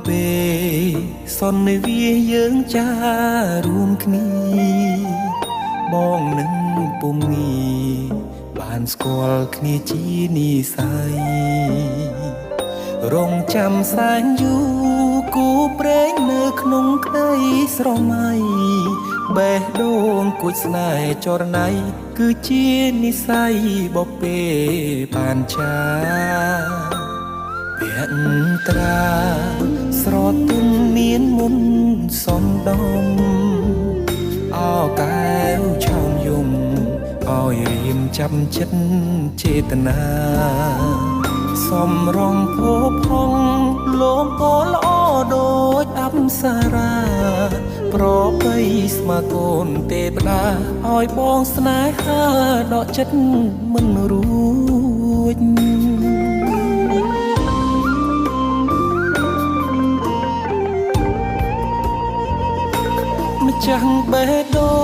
ពេលសន្និវាយើងចារួមគ្នាបងនឹងពុំងាបានស្គាល់គ្នាជានិស័យរងចាំសែនយូរគូព្រេងនៅក្នុងក្តីស្រមៃបេះដូងគួចស្នេហ៍ចរណៃគឺជានិស័យបពេបានចាភក្ត្រាស្រទន់មានមុនសំដំអោកែវឆោមយំឲ្យរៀមចាំចិត្តចេតនាសំរងភពហងលោមពោល្អដូចអប្សរាប្របីស្មាកូនទេវតាឲ្យបងស្នេហាដកចិត្តមិនរួចម្ចាស់បេះដូ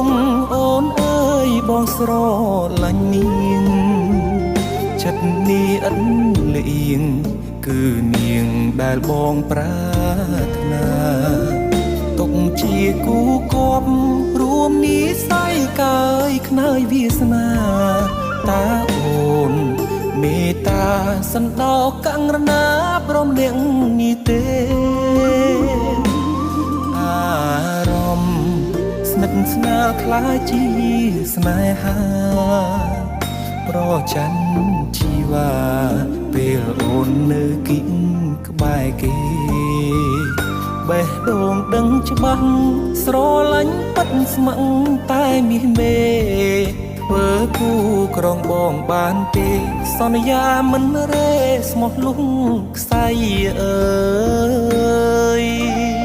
ងអូនអើយបងស្រឡាញ់នាងចិត្តនេះអិនលៀងគឺនាងដែលបងប្រាថ្នាទុកជាគូគប់រួមនិស័យកាយខ្នើយវាសនាតាអូនមេត្តាសន្តោកង្រណាព្រមនាងនេះទេអារម្មណ៍ស្និទ្ធស្នាលខ្លាចជាស្នេហាប្រច័ណ្ឌជីវ៉ាពេលអូននៅគិតក្បែរគេបេះដូងដឹងច្បាស់ស្រឡាញ់ពិតស្ម័គ្រតែមាសមេធ្វើគូក្រងបងបានទេសន្យាមិនរេស្មោះលុះខ្សែអើយ